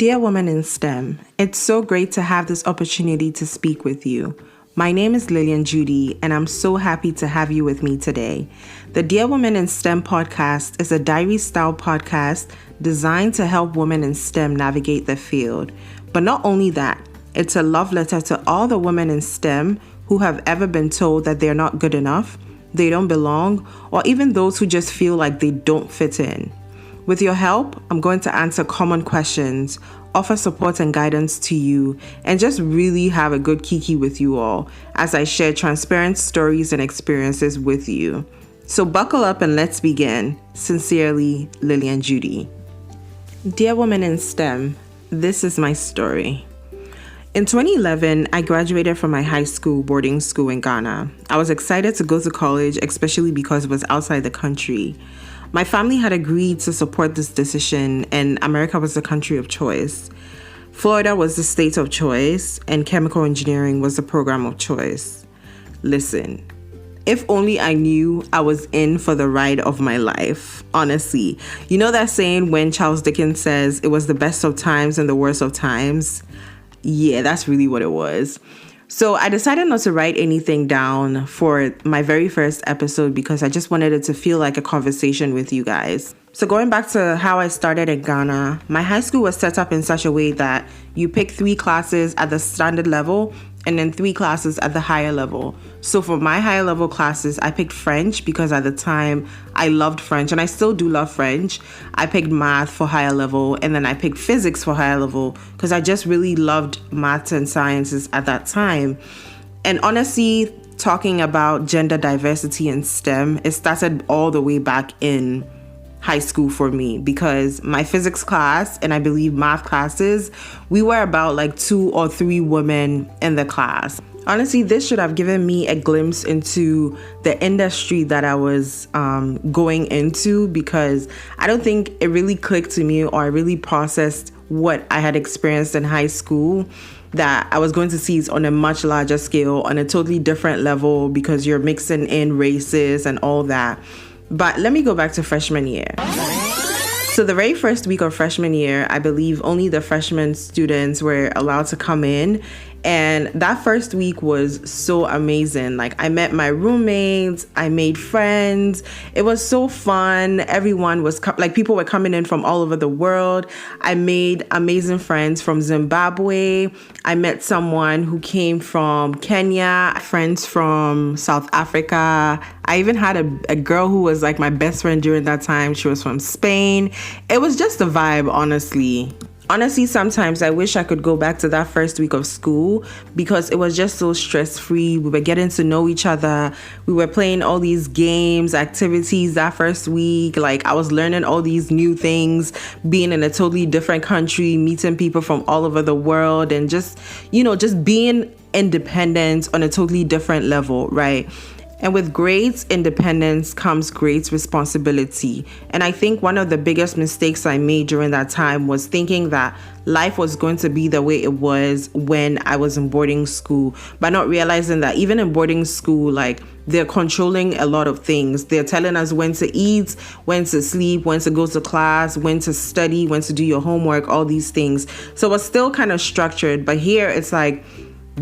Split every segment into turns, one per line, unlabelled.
Dear women in STEM, it's so great to have this opportunity to speak with you. My name is Lillian Judy, and I'm so happy to have you with me today. The Dear Women in STEM podcast is a diary-style podcast designed to help women in STEM navigate the field. But not only that, it's a love letter to all the women in STEM who have ever been told that they're not good enough, they don't belong, or even those who just feel like they don't fit in. With your help, I'm going to answer common questions, offer support and guidance to you, and just really have a good kiki with you all as I share transparent stories and experiences with you. So buckle up and let's begin. Sincerely, Lillian Judy. Dear women in STEM, this is my story. In 2011, I graduated from my high school boarding school in Ghana. I was excited to go to college, especially because it was outside the country. My family had agreed to support this decision, and America was the country of choice. Florida was the state of choice, and chemical engineering was the program of choice. Listen, if only I knew I was in for the ride of my life, honestly. You know that saying when Charles Dickens says it was the best of times and the worst of times? Yeah, that's really what it was. So I decided not to write anything down for my very first episode because I just wanted it to feel like a conversation with you guys. So going back to how I started in Ghana, my high school was set up in such a way that you pick 3 classes at the standard level and then 3 classes at the higher level. So for my higher level classes, I picked French because at the time I loved French and I still do love French. I picked math for higher level and then I picked physics for higher level because I just really loved maths and sciences at that time. And honestly, talking about gender diversity in STEM, it started all the way back in high school for me because my physics class and I believe math classes, we were about like 2 or 3 women in the class. Honestly, this should have given me a glimpse into the industry that I was going into because I don't think it really clicked to me or I really processed what I had experienced in high school that I was going to see it on a much larger scale, on a totally different level because you're mixing in races and all that. But let me go back to freshman year. So the very first week of freshman year, I believe only the freshman students were allowed to come in. And that first week was so amazing. Like I met my roommates, I made friends. It was so fun. Everyone was people were coming in from all over the world. I made amazing friends from Zimbabwe. I met someone who came from Kenya, friends from South Africa. I even had a girl who was like my best friend during that time. She was from Spain. It was just a vibe, honestly. Honestly, sometimes I wish I could go back to that first week of school because it was just so stress-free. We were getting to know each other. We were playing all these games, activities that first week. Like I was learning all these new things, being in a totally different country, meeting people from all over the world, and just being independent on a totally different level, right? And with great independence comes great responsibility. And I think one of the biggest mistakes I made during that time was thinking that life was going to be the way it was when I was in boarding school, but not realizing that even in boarding school, like they're controlling a lot of things. They're telling us when to eat, when to sleep, when to go to class, when to study, when to do your homework, all these things. So it was still kind of structured, but here it's like,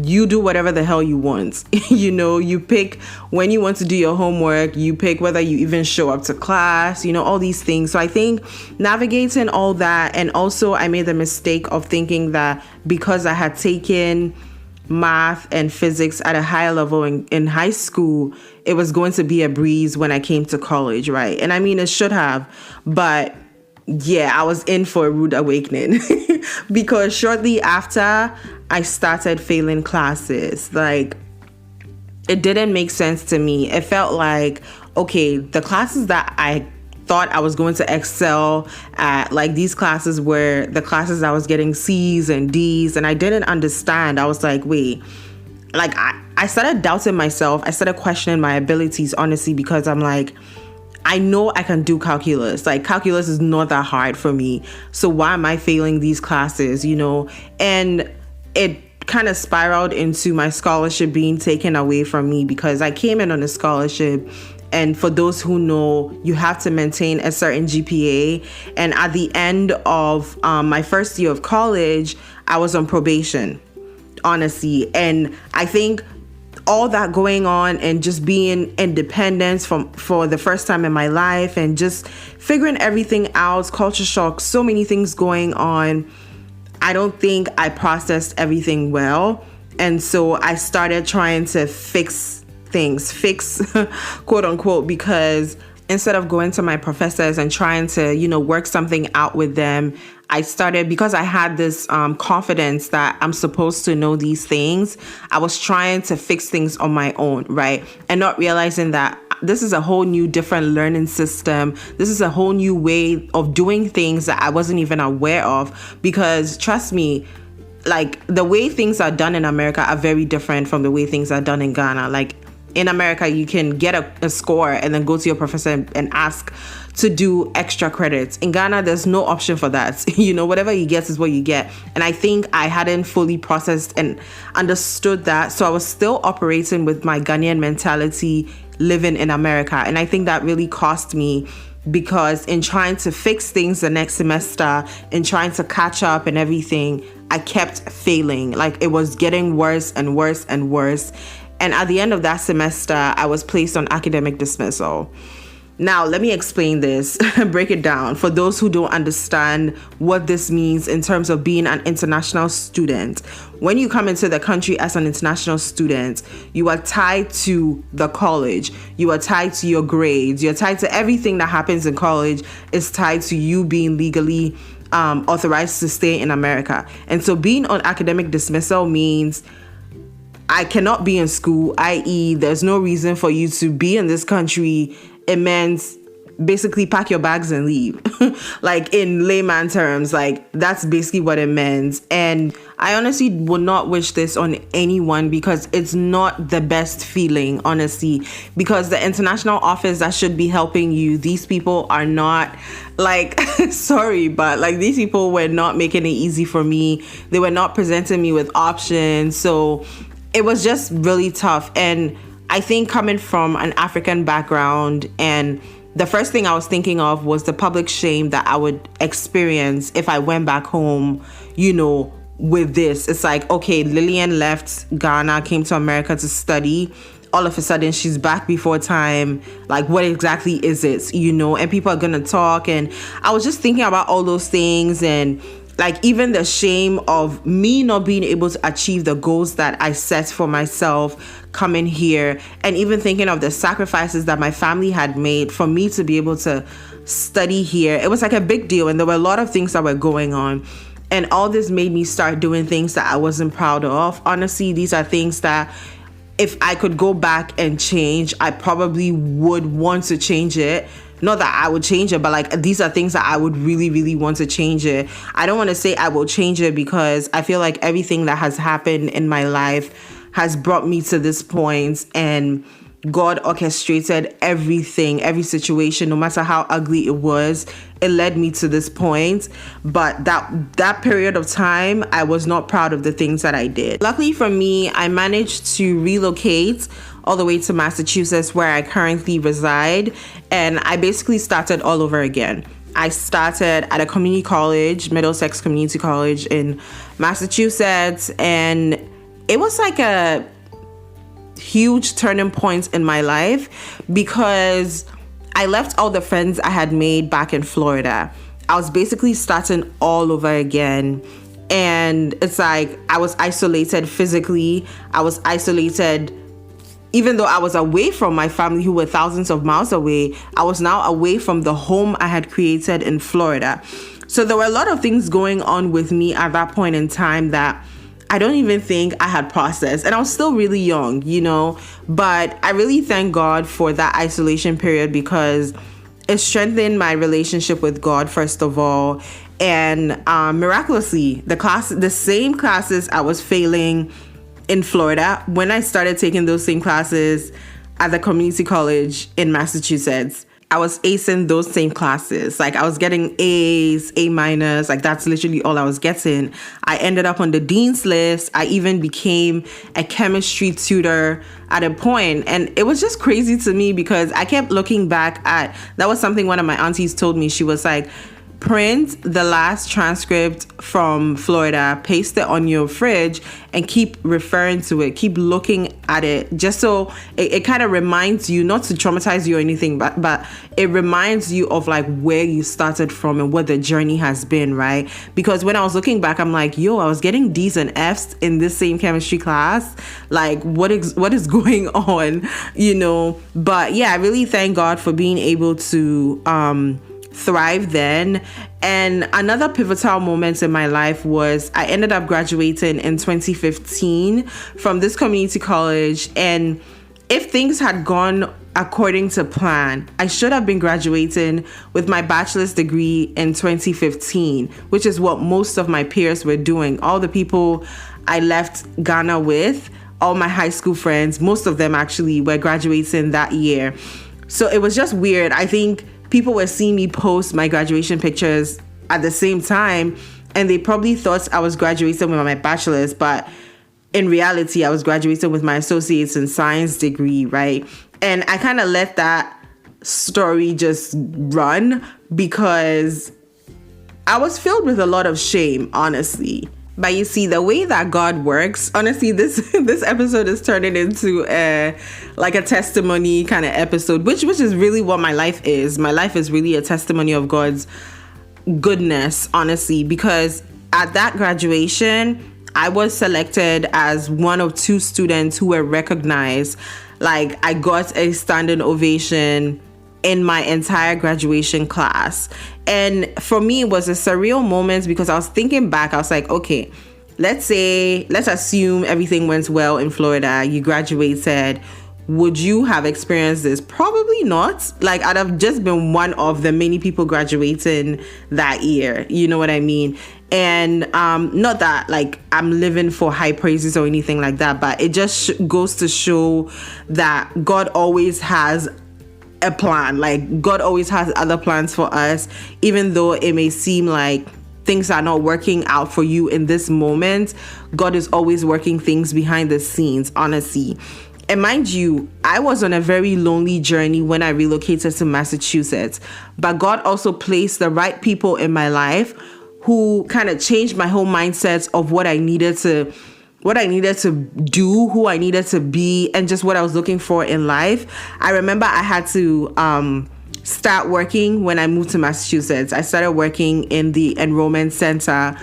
you do whatever the hell you want. You pick when you want to do your homework, you pick whether you even show up to class, all these things. So I think navigating all that, and also I made the mistake of thinking that because I had taken math and physics at a higher level in high school, it was going to be a breeze when I came to college, right? And I mean, it should have, but yeah, I was in for a rude awakening because shortly after I started failing classes. Like, it didn't make sense to me. It felt like, okay, the classes that I thought I was going to excel at, like these classes were the classes I was getting C's and D's, and I didn't understand. I was like, wait, like I started doubting myself. I started questioning my abilities, honestly, because I'm like, I know I can do calculus. Like calculus is not that hard for me. So why am I failing these classes, And it kind of spiraled into my scholarship being taken away from me because I came in on a scholarship And for those who know, you have to maintain a certain GPA. And at the end of my first year of college, I was on probation, honestly. And I think all that going on and just being independent for the first time in my life and just figuring everything out, culture shock, so many things going on, I don't think I processed everything well. And so I started trying to fix quote unquote, because instead of going to my professors and trying to, work something out with them, I started, because I had this confidence that I'm supposed to know these things, I was trying to fix things on my own, right? And not realizing that this is a whole new different learning system. This is a whole new way of doing things that I wasn't even aware of, because trust me, like the way things are done in America are very different from the way things are done in Ghana. Like in America, you can get a score and then go to your professor and ask to do extra credits. In Ghana, there's no option for that. Whatever you get is what you get. And I think I hadn't fully processed and understood that. So I was still operating with my Ghanaian mentality living in America. And I think that really cost me, because in trying to fix things the next semester and trying to catch up and everything, I kept failing. Like it was getting worse and worse and worse. And at the end of that semester, I was placed on academic dismissal. Now, let me explain this, break it down for those who don't understand what this means in terms of being an international student. When you come into the country as an international student, you are tied to the college. You are tied to your grades. You're tied to everything that happens in college is tied to you being legally authorized to stay in America. And so being on academic dismissal means I cannot be in school, i.e. there's no reason for you to be in this country. It means basically pack your bags and leave. Like in layman terms, like that's basically what it means. And I honestly would not wish this on anyone, because it's not the best feeling, honestly, because the international office that should be helping you, these people are not like, sorry, but like these people were not making it easy for me. They were not presenting me with options. So it was just really tough. And I think coming from an African background, and the first thing I was thinking of was the public shame that I would experience if I went back home, with this. It's like, okay, Lillian left Ghana, came to America to study. All of a sudden she's back before time. Like, what exactly is it? And people are going to talk. And I was just thinking about all those things, and like even the shame of me not being able to achieve the goals that I set for myself coming here, and even thinking of the sacrifices that my family had made for me to be able to study here. It was like a big deal, and there were a lot of things that were going on. And all this made me start doing things that I wasn't proud of. Honestly, these are things that if I could go back and change, I probably would want to change it. Not that I would change it, but like these are things that I would really, really want to change it. I don't want to say I will change it, because I feel like everything that has happened in my life has brought me to this point, and God orchestrated everything, every situation, no matter how ugly it was, it led me to this point. But that period of time, I was not proud of the things that I did. Luckily for me, I managed to relocate all the way to Massachusetts, where I currently reside. And I basically started all over again. I started at a community college, Middlesex Community College in Massachusetts. And it was like a huge turning point in my life, because I left all the friends I had made back in Florida. I was basically starting all over again. And it's like I was isolated physically. I was isolated. Even though I was away from my family who were thousands of miles away, I was now away from the home I had created in Florida. So there were a lot of things going on with me at that point in time that I don't even think I had processed. And I was still really young, but I really thank God for that isolation period, because it strengthened my relationship with God, first of all. And miraculously, the same classes I was failing in Florida, when I started taking those same classes at the community college in Massachusetts, I was acing those same classes. Like I was getting A's, A minus, like that's literally all I was getting. I ended up on the dean's list. I even became a chemistry tutor at a point. And it was just crazy to me because I kept looking back at, that was something one of my aunties told me. She was like, print the last transcript from Florida, paste it on your fridge, and keep referring to it, keep looking at it, just so it kind of reminds you, not to traumatize you or anything, but it reminds you of like where you started from and what the journey has been, right? Because when I was looking back, I'm like, yo, I was getting D's and F's in this same chemistry class. Like, what is going on, you know? But yeah, I really thank God for being able to thrive then. And another pivotal moment in my life was I ended up graduating in 2015 from this community college. And if things had gone according to plan, I should have been graduating with my bachelor's degree in 2015, which is what most of my peers were doing. All the people I left Ghana with, all my high school friends, most of them actually were graduating that year. So it was just weird. I think people were seeing me post my graduation pictures at the same time, and they probably thought I was graduating with my bachelor's, but in reality, I was graduating with my associate's in science degree, right? And I kind of let that story just run because I was filled with a lot of shame, honestly. But you see, the way that God works, honestly, this episode is turning into a testimony kind of episode, which is really what my life is. My life is really a testimony of God's goodness, honestly, because at that graduation, I was selected as one of 2 students who were recognized. Like, I got a standing ovation in my entire graduation class. And for me, it was a surreal moment because I was thinking back, I was like, okay, let's assume everything went well in Florida, you graduated. Would you have experienced this? Probably not. Like, I'd have just been one of the many people graduating that year. You know what I mean? And not that like I'm living for high praises or anything like that, but it just goes to show that God always has a plan. Like, God always has other plans for us, even though it may seem like things are not working out for you in this moment. God is always working things behind the scenes, honestly. And mind you, I was on a very lonely journey when I relocated to Massachusetts, but God also placed the right people in my life who kind of changed my whole mindset of what I needed to do, who I needed to be, and just what I was looking for in life. I remember I had to start working when I moved to Massachusetts. I started working in the enrollment center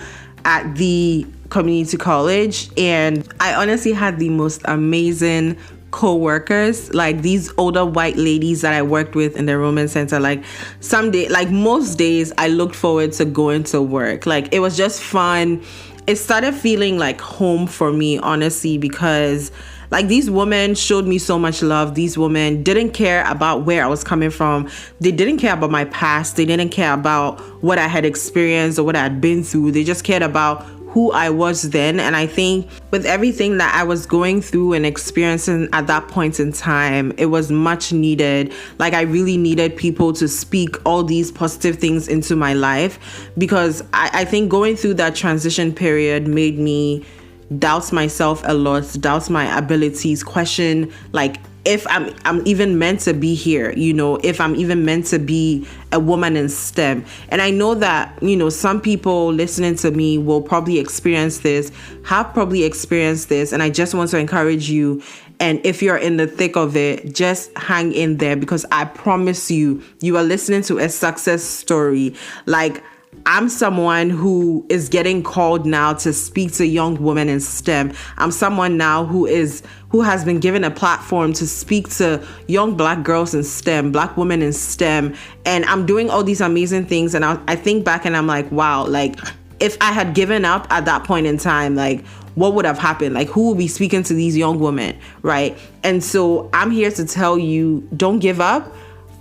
at the community college, and I honestly had the most amazing co-workers, like these older white ladies that I worked with in the enrollment center. Like most days I looked forward to going to work. Like, it was just fun. It started feeling like home for me, honestly, because like these women showed me so much love. These women didn't care about where I was coming from. They didn't care about my past. They didn't care about what I had experienced or what I had been through. They just cared about who I was then. And I think with everything that I was going through and experiencing at that point in time, it was much needed. Like, I really needed people to speak all these positive things into my life, because I think going through that transition period made me doubt myself a lot, doubt my abilities, question like if I'm even meant to be here, you know, if I'm even meant to be a woman in STEM. And I know that, you know, some people listening to me will probably experience this, have probably experienced this. And I just want to encourage you. And if you're in the thick of it, just hang in there, because I promise you, you are listening to a success story. Like, I'm someone who is getting called now to speak to young women in STEM. I'm someone now who has been given a platform to speak to young Black girls in STEM, Black women in STEM. And I'm doing all these amazing things. And I think back and I'm like, wow, like if I had given up at that point in time, like what would have happened? Like, who would be speaking to these young women, right? And so I'm here to tell you, don't give up.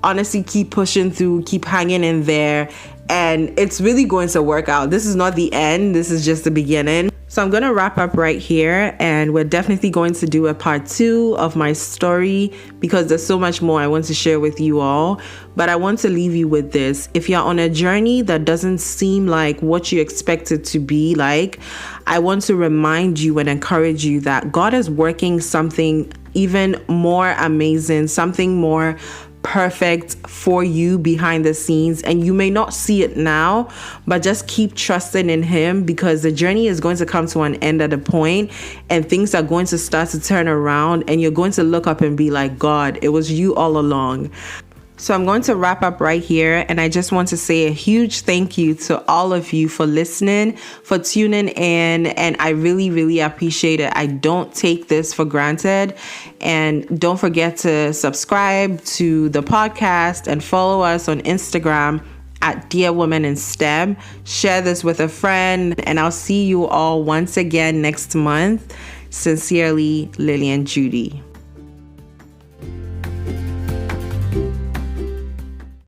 Honestly, keep pushing through, keep hanging in there. And it's really going to work out. This is not the end. This is just the beginning. So I'm going to wrap up right here, and we're definitely going to do a part 2 of my story because there's so much more I want to share with you all. But I want to leave you with this. If you're on a journey that doesn't seem like what you expect it to be like, I want to remind you and encourage you that God is working something even more amazing, something more perfect for you behind the scenes, and you may not see it now, but just keep trusting in him, because the journey is going to come to an end at a point and things are going to start to turn around, and you're going to look up and be like, God, it was you all along. So I'm going to wrap up right here, and I just want to say a huge thank you to all of you for listening, for tuning in, and I really, really appreciate it. I don't take this for granted, and don't forget to subscribe to the podcast and follow us on Instagram at Dear Woman in STEM. Share this with a friend, and I'll see you all once again next month. Sincerely, Lillian Judy.